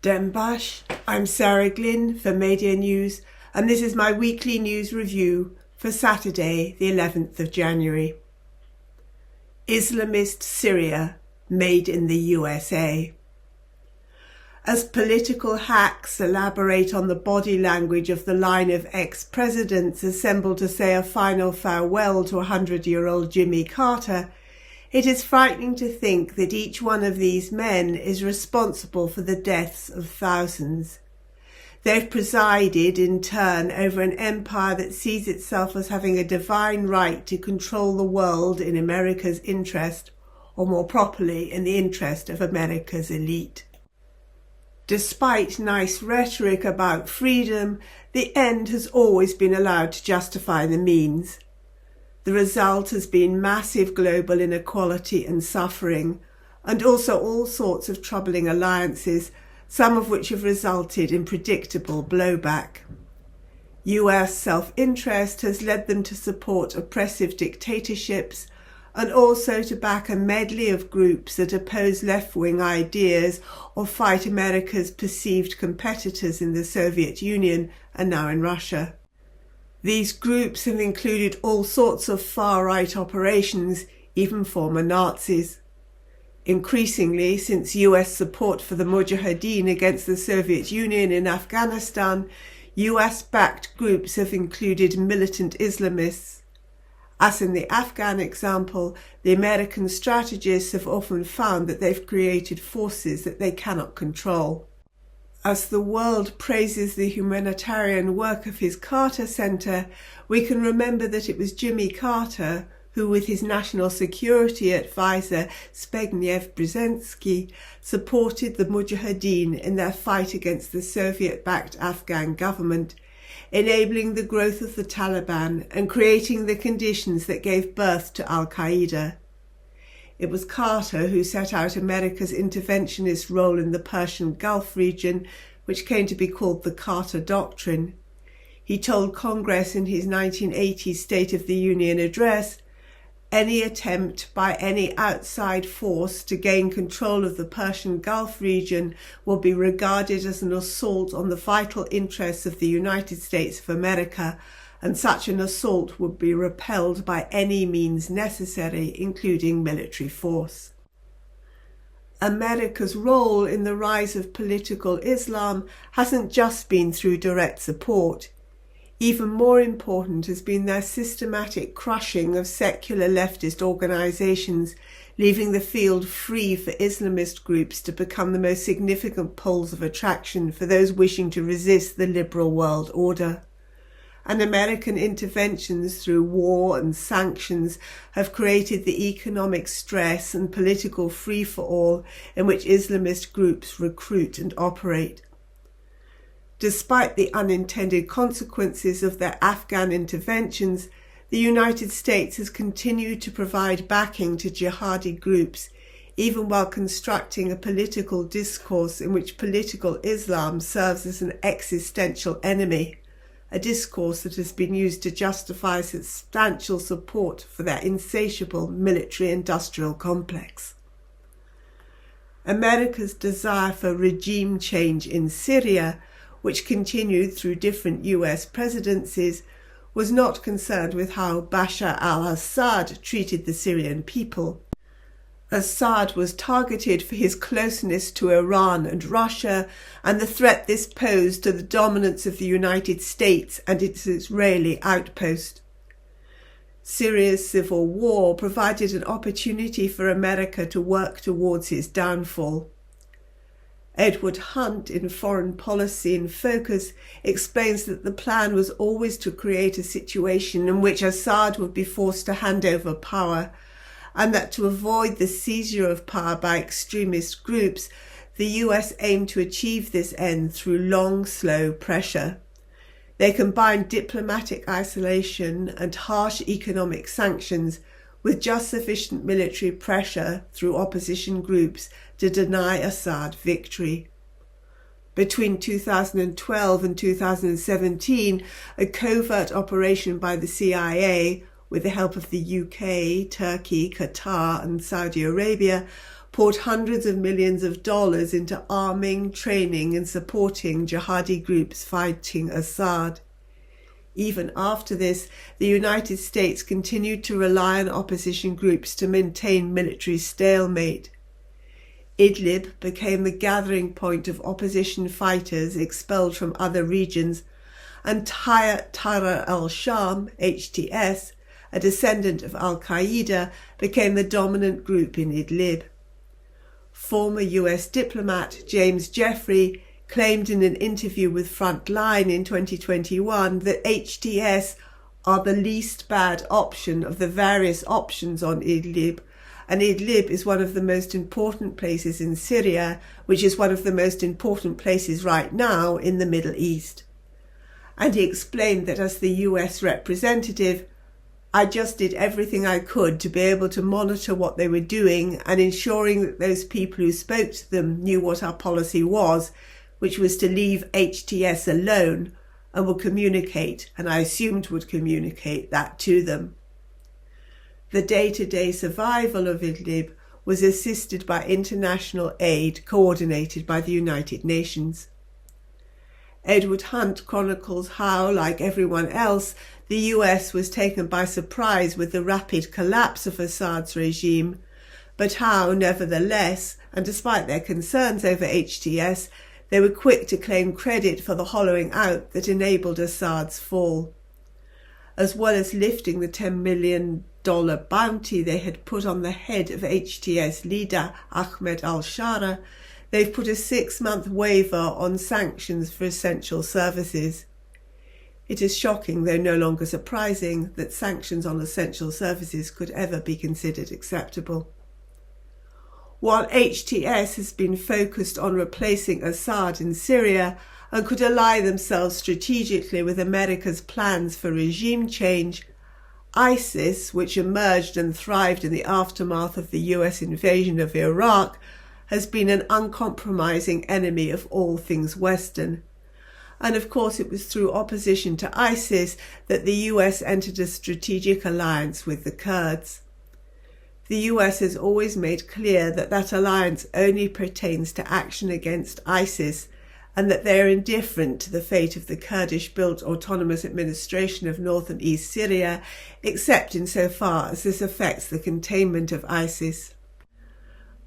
Dembash. I'm Sarah Glynn for Media News, and this is my weekly news review for Saturday, the 11th of January. Islamist Syria, made in the USA. As political hacks elaborate on the body language of the line of ex-presidents assembled to say a final farewell to 100-year-old Jimmy Carter, it is frightening to think that each one of these men is responsible for the deaths of thousands. They've presided in turn over an empire that sees itself as having a divine right to control the world in America's interest, or more properly, in the interest of America's elite. Despite nice rhetoric about freedom, the end has always been allowed to justify the means. The result has been massive global inequality and suffering, and also all sorts of troubling alliances, some of which have resulted in predictable blowback. US self-interest has led them to support oppressive dictatorships and also to back a medley of groups that oppose left-wing ideas or fight America's perceived competitors in the Soviet Union and now in Russia. These groups have included all sorts of far-right operations, even former Nazis. Increasingly, since US support for the Mujahideen against the Soviet Union in Afghanistan, US-backed groups have included militant Islamists. As in the Afghan example, the American strategists have often found that they've created forces that they cannot control. As the world praises the humanitarian work of his Carter Center, we can remember that it was Jimmy Carter who, with his national security advisor Zbigniew Brzezinski, supported the Mujahideen in their fight against the Soviet-backed Afghan government, enabling the growth of the Taliban and creating the conditions that gave birth to al-Qaeda. It was Carter who set out America's interventionist role in the Persian Gulf region, which came to be called the Carter Doctrine. He told Congress in his 1980 State of the Union address, "Any attempt by any outside force to gain control of the Persian Gulf region will be regarded as an assault on the vital interests of the United States of America, and such an assault would be repelled by any means necessary, including military force." America's role in the rise of political Islam hasn't just been through direct support. Even more important has been their systematic crushing of secular leftist organizations, leaving the field free for Islamist groups to become the most significant poles of attraction for those wishing to resist the liberal world order. And American interventions through war and sanctions have created the economic stress and political free-for-all in which Islamist groups recruit and operate. Despite the unintended consequences of their Afghan interventions, the United States has continued to provide backing to jihadi groups, even while constructing a political discourse in which political Islam serves as an existential enemy, a discourse that has been used to justify substantial support for their insatiable military-industrial complex. America's desire for regime change in Syria, which continued through different US presidencies, was not concerned with how Bashar al-Assad treated the Syrian people. Assad was targeted for his closeness to Iran and Russia and the threat this posed to the dominance of the United States and its Israeli outpost. Syria's civil war provided an opportunity for America to work towards his downfall. Edward Hunt, in Foreign Policy in Focus, explains that the plan was always to create a situation in which Assad would be forced to hand over power, and that to avoid the seizure of power by extremist groups, the US aimed to achieve this end through long, slow pressure. They combined diplomatic isolation and harsh economic sanctions with just sufficient military pressure through opposition groups to deny Assad victory. Between 2012 and 2017, a covert operation by the CIA, with the help of the UK, Turkey, Qatar and Saudi Arabia, poured hundreds of millions of dollars into arming, training and supporting jihadi groups fighting Assad. Even after this, the United States continued to rely on opposition groups to maintain military stalemate. Idlib became the gathering point of opposition fighters expelled from other regions, and Tahrir al-Sham, HTS, a descendant of al-Qaeda, became the dominant group in Idlib. Former US diplomat James Jeffrey claimed in an interview with Frontline in 2021 that HTS are the least bad option of the various options on Idlib, and Idlib is one of the most important places in Syria, which is one of the most important places right now in the Middle East. And he explained that as the US representative, I just did everything I could to be able to monitor what they were doing and ensuring that those people who spoke to them knew what our policy was, which was to leave HTS alone, and would communicate, and I assumed would communicate that to them. The day-to-day survival of Idlib was assisted by international aid coordinated by the United Nations. Edward Hunt chronicles how, like everyone else, the US was taken by surprise with the rapid collapse of Assad's regime, but how, nevertheless, and despite their concerns over HTS, they were quick to claim credit for the hollowing out that enabled Assad's fall. As well as lifting the $10 million bounty they had put on the head of HTS leader Ahmed al-Shara, they've put a 6-month waiver on sanctions for essential services. It is shocking, though no longer surprising, that sanctions on essential services could ever be considered acceptable. While HTS has been focused on replacing Assad in Syria and could ally themselves strategically with America's plans for regime change, ISIS, which emerged and thrived in the aftermath of the US invasion of Iraq, has been an uncompromising enemy of all things Western. And of course it was through opposition to ISIS that the US entered a strategic alliance with the Kurds. The US has always made clear that that alliance only pertains to action against ISIS, and that they are indifferent to the fate of the Kurdish-built autonomous administration of north and east Syria, except insofar as this affects the containment of ISIS.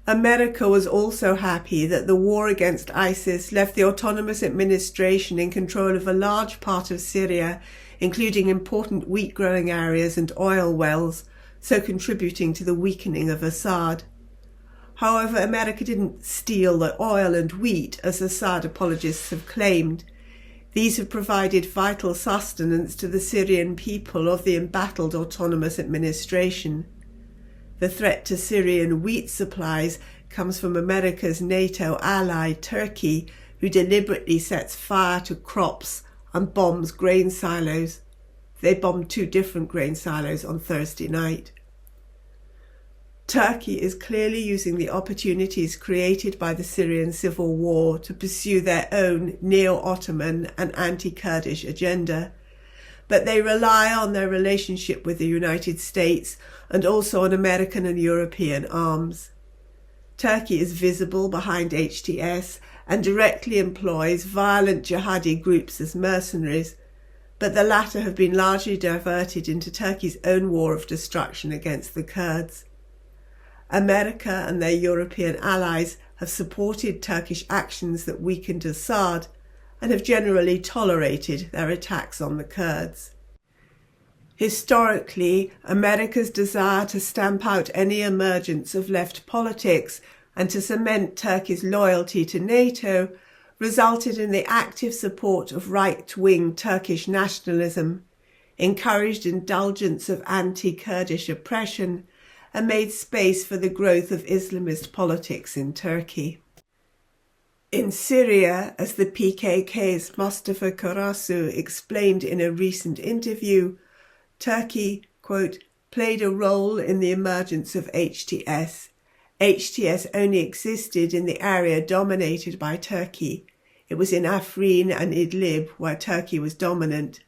America was also happy that the war against ISIS left the autonomous administration in control of a large part of Syria, including important wheat-growing areas and oil wells, so contributing to the weakening of Assad. However, America didn't steal the oil and wheat, as Assad apologists have claimed. These have provided vital sustenance to the Syrian people of the embattled autonomous administration. The threat to Syrian wheat supplies comes from America's NATO ally, Turkey, who deliberately sets fire to crops and bombs grain silos. They bombed 2 different grain silos on Thursday night. Turkey is clearly using the opportunities created by the Syrian civil war to pursue their own neo-Ottoman and anti-Kurdish agenda, but they rely on their relationship with the United States and also on American and European arms. Turkey is visible behind HTS and directly employs violent jihadi groups as mercenaries, but the latter have been largely diverted into Turkey's own war of destruction against the Kurds. America and their European allies have supported Turkish actions that weakened Assad and have generally tolerated their attacks on the Kurds. Historically, America's desire to stamp out any emergence of left politics and to cement Turkey's loyalty to NATO resulted in the active support of right-wing Turkish nationalism, encouraged indulgence of anti-Kurdish oppression, and made space for the growth of Islamist politics in Turkey. In Syria, as the PKK's Mustafa Karasu explained in a recent interview, Turkey, quote, played a role in the emergence of HTS. HTS only existed in the area dominated by Turkey. It was in Afrin and Idlib where Turkey was dominant,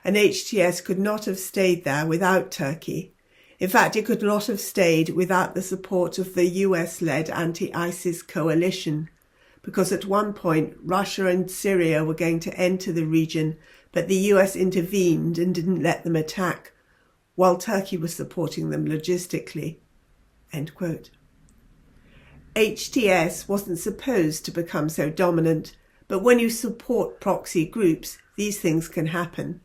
and HTS could not have stayed there without Turkey. In fact, it could not have stayed without the support of the US-led anti-ISIS coalition, because at one point Russia and Syria were going to enter the region, but the US intervened and didn't let them attack, while Turkey was supporting them logistically." End quote. HTS wasn't supposed to become so dominant, but when you support proxy groups, these things can happen.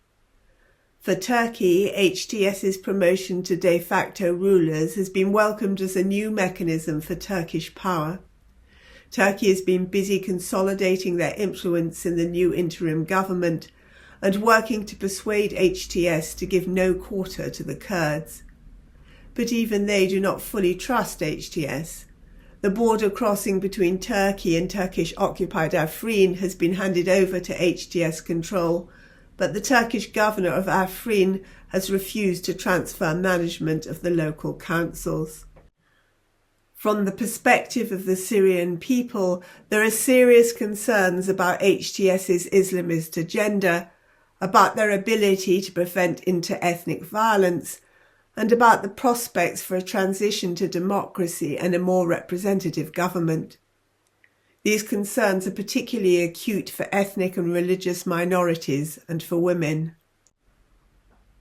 For Turkey, HTS's promotion to de facto rulers has been welcomed as a new mechanism for Turkish power. Turkey has been busy consolidating their influence in the new interim government and working to persuade HTS to give no quarter to the Kurds. But even they do not fully trust HTS. The border crossing between Turkey and Turkish-occupied Afrin has been handed over to HTS control, but the Turkish governor of Afrin has refused to transfer management of the local councils. From the perspective of the Syrian people, there are serious concerns about HTS's Islamist agenda, about their ability to prevent inter-ethnic violence, and about the prospects for a transition to democracy and a more representative government. These concerns are particularly acute for ethnic and religious minorities and for women.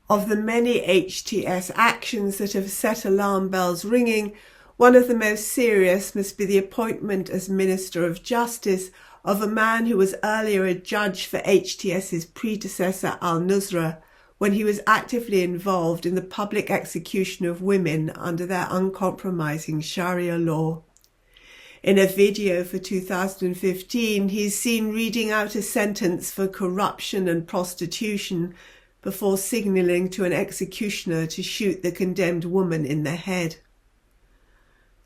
Of the many HTS actions that have set alarm bells ringing, one of the most serious must be the appointment as Minister of Justice of a man who was earlier a judge for HTS's predecessor al-Nusra, when he was actively involved in the public execution of women under their uncompromising Sharia law. In a video for 2015, he's seen reading out a sentence for corruption and prostitution before signalling to an executioner to shoot the condemned woman in the head.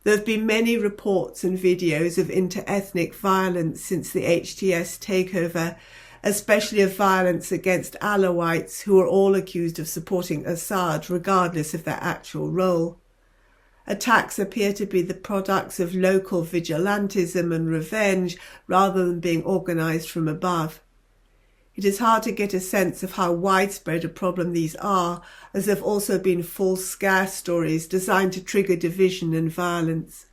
There have been many reports and videos of inter-ethnic violence since the HTS takeover, especially of violence against Alawites who are all accused of supporting Assad regardless of their actual role. Attacks appear to be the products of local vigilantism and revenge rather than being organised from above. It is hard to get a sense of how widespread a problem these are, as there have also been false scare stories designed to trigger division and violence.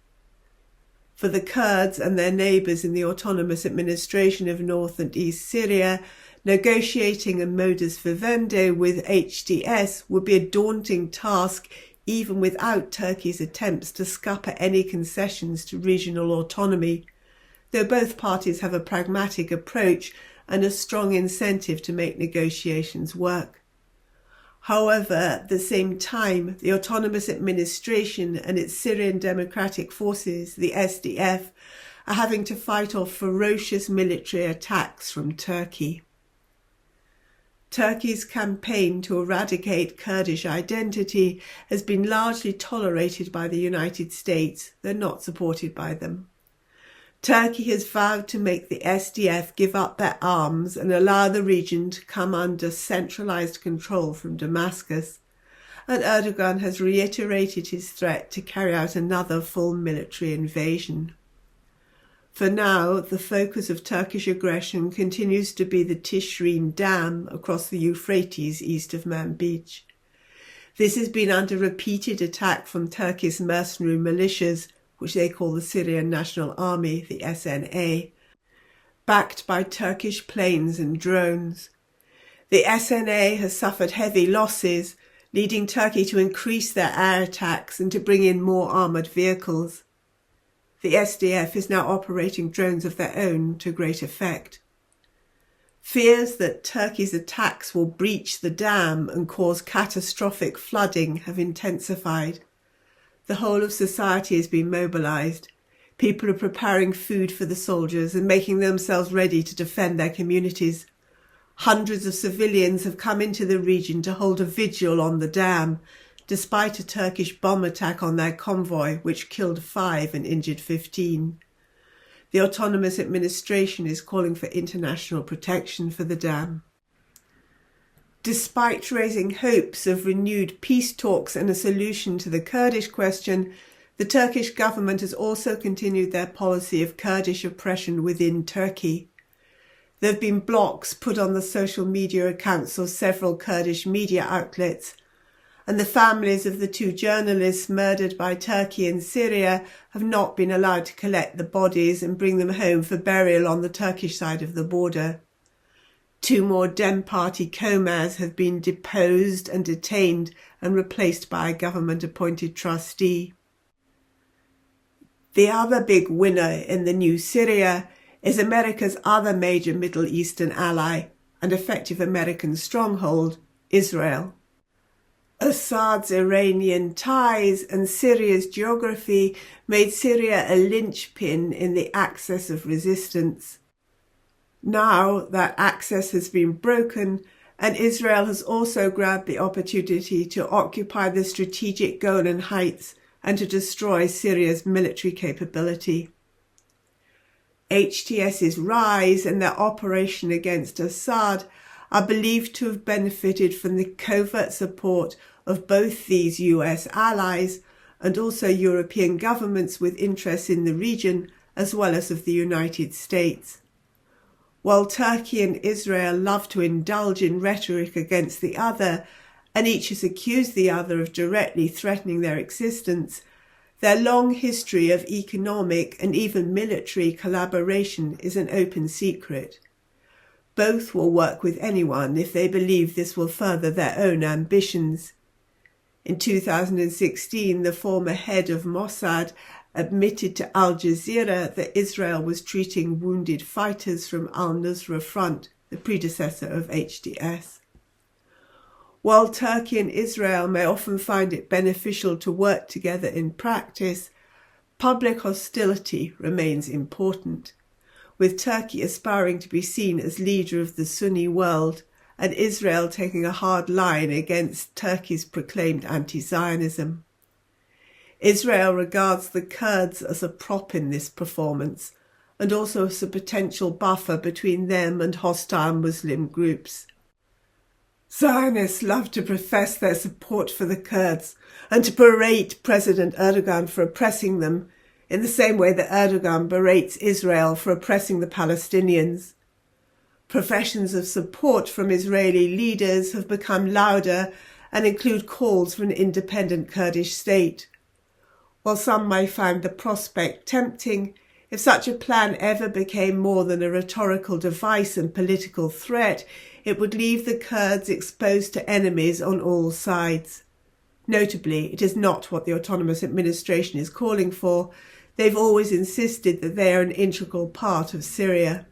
For the Kurds and their neighbours in the autonomous administration of North and East Syria, negotiating a modus vivendi with HTS would be a daunting task even without Turkey's attempts to scupper any concessions to regional autonomy, though both parties have a pragmatic approach and a strong incentive to make negotiations work. However, at the same time, the autonomous administration and its Syrian Democratic Forces, the SDF, are having to fight off ferocious military attacks from Turkey. Turkey's campaign to eradicate Kurdish identity has been largely tolerated by the United States, though not supported by them. Turkey has vowed to make the SDF give up their arms and allow the region to come under centralised control from Damascus, and Erdogan has reiterated his threat to carry out another full military invasion. For now, the focus of Turkish aggression continues to be the Tishrin Dam across the Euphrates east of Manbij. This has been under repeated attack from Turkey's mercenary militias, which they call the Syrian National Army, the SNA, backed by Turkish planes and drones. The SNA has suffered heavy losses, leading Turkey to increase their air attacks and to bring in more armoured vehicles. The SDF is now operating drones of their own to great effect. Fears that Turkey's attacks will breach the dam and cause catastrophic flooding have intensified. The whole of society has been mobilised. People are preparing food for the soldiers and making themselves ready to defend their communities. Hundreds of civilians have come into the region to hold a vigil on the dam, despite a Turkish bomb attack on their convoy, which killed 5 and injured 15. The autonomous administration is calling for international protection for the dam. Despite raising hopes of renewed peace talks and a solution to the Kurdish question, the Turkish government has also continued their policy of Kurdish oppression within Turkey. There have been blocks put on the social media accounts of several Kurdish media outlets, and the families of the 2 journalists murdered by Turkey in Syria have not been allowed to collect the bodies and bring them home for burial on the Turkish side of the border. 2 more Dem Party co-mayors have been deposed and detained and replaced by a government-appointed trustee. The other big winner in the new Syria is America's other major Middle Eastern ally and effective American stronghold, Israel. Assad's Iranian ties and Syria's geography made Syria a linchpin in the axis of resistance. Now that axis has been broken, and Israel has also grabbed the opportunity to occupy the strategic Golan Heights and to destroy Syria's military capability. HTS's rise and their operation against Assad are believed to have benefited from the covert support of both these US allies and also European governments with interests in the region, as well as of the United States. While Turkey and Israel love to indulge in rhetoric against the other, and each has accused the other of directly threatening their existence, their long history of economic and even military collaboration is an open secret. Both will work with anyone if they believe this will further their own ambitions. In 2016, the former head of Mossad admitted to Al Jazeera that Israel was treating wounded fighters from al-Nusra Front, the predecessor of HTS. While Turkey and Israel may often find it beneficial to work together in practice, public hostility remains important, with Turkey aspiring to be seen as leader of the Sunni world and Israel taking a hard line against Turkey's proclaimed anti-Zionism. Israel regards the Kurds as a prop in this performance and also as a potential buffer between them and hostile Muslim groups. Zionists love to profess their support for the Kurds and to berate President Erdogan for oppressing them, in the same way that Erdogan berates Israel for oppressing the Palestinians. Professions of support from Israeli leaders have become louder and include calls for an independent Kurdish state. While some may find the prospect tempting, if such a plan ever became more than a rhetorical device and political threat, it would leave the Kurds exposed to enemies on all sides. Notably, it is not what the autonomous administration is calling for. They've always insisted that they are an integral part of Syria.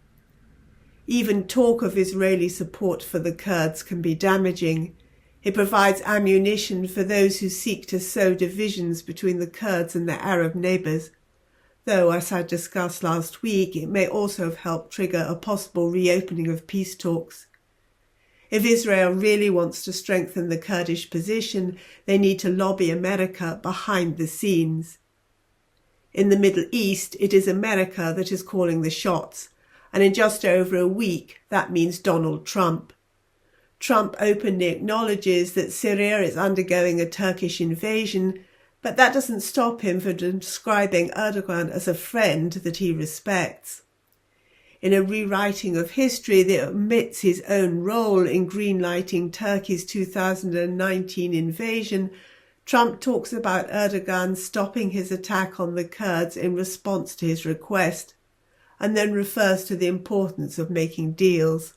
Even talk of Israeli support for the Kurds can be damaging. It provides ammunition for those who seek to sow divisions between the Kurds and their Arab neighbours. Though, as I discussed last week, it may also have helped trigger a possible reopening of peace talks. If Israel really wants to strengthen the Kurdish position, they need to lobby America behind the scenes. In the Middle East, it is America that is calling the shots, and in just over a week, that means Donald Trump. Trump openly acknowledges that Syria is undergoing a Turkish invasion, but that doesn't stop him from describing Erdogan as a friend that he respects. In a rewriting of history that omits his own role in greenlighting Turkey's 2019 invasion, Trump talks about Erdogan stopping his attack on the Kurds in response to his request, and then refers to the importance of making deals.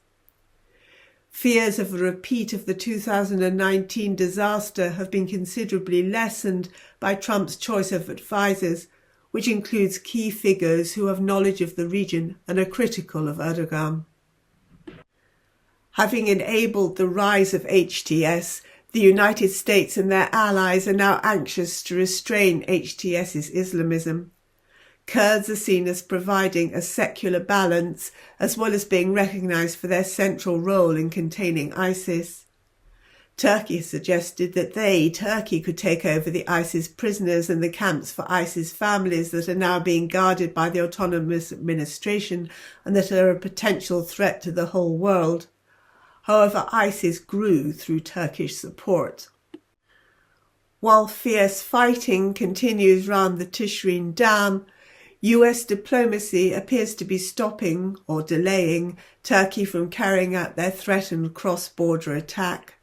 Fears of a repeat of the 2019 disaster have been considerably lessened by Trump's choice of advisers, which includes key figures who have knowledge of the region and are critical of Erdogan. Having enabled the rise of HTS, the United States and their allies are now anxious to restrain HTS's Islamism. Kurds are seen as providing a secular balance, as well as being recognised for their central role in containing ISIS. Turkey has suggested that Turkey, could take over the ISIS prisoners and the camps for ISIS families that are now being guarded by the autonomous administration and that are a potential threat to the whole world. However, ISIS grew through Turkish support. While fierce fighting continues round the Tishreen Dam, US diplomacy appears to be stopping or delaying Turkey from carrying out their threatened cross-border attack.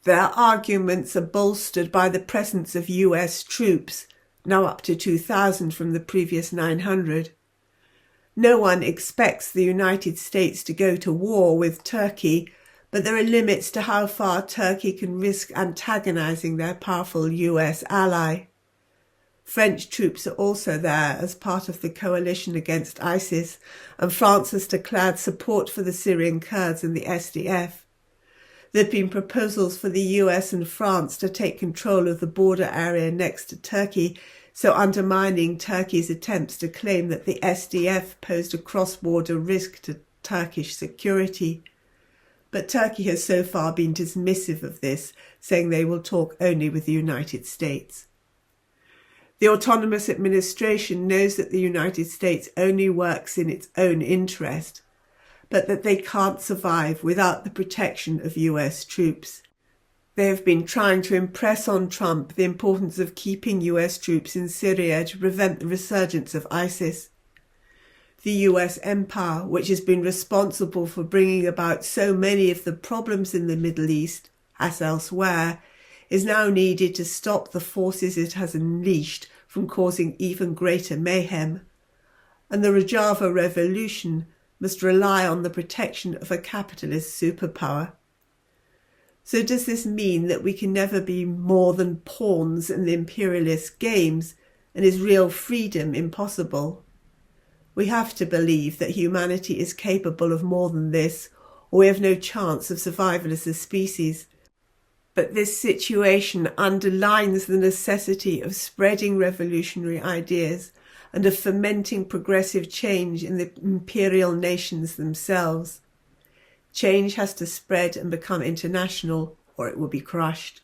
Their arguments are bolstered by the presence of US troops, now up to 2,000 from the previous 900. No one expects the United States to go to war with Turkey, but there are limits to how far Turkey can risk antagonizing their powerful US ally. French troops are also there as part of the coalition against ISIS, and France has declared support for the Syrian Kurds and the SDF. There have been proposals for the US and France to take control of the border area next to Turkey, so undermining Turkey's attempts to claim that the SDF posed a cross-border risk to Turkish security. But Turkey has so far been dismissive of this, saying they will talk only with the United States. The autonomous administration knows that the United States only works in its own interest, but that they can't survive without the protection of US troops. They have been trying to impress on Trump the importance of keeping US troops in Syria to prevent the resurgence of ISIS. The US empire, which has been responsible for bringing about so many of the problems in the Middle East, as elsewhere, is now needed to stop the forces it has unleashed from causing even greater mayhem. And the Rojava revolution must rely on the protection of a capitalist superpower. So does this mean that we can never be more than pawns in the imperialist games, and is real freedom impossible? We have to believe that humanity is capable of more than this, or we have no chance of survival as a species. But this situation underlines the necessity of spreading revolutionary ideas and of fomenting progressive change in the imperial nations themselves. Change has to spread and become international, or it will be crushed.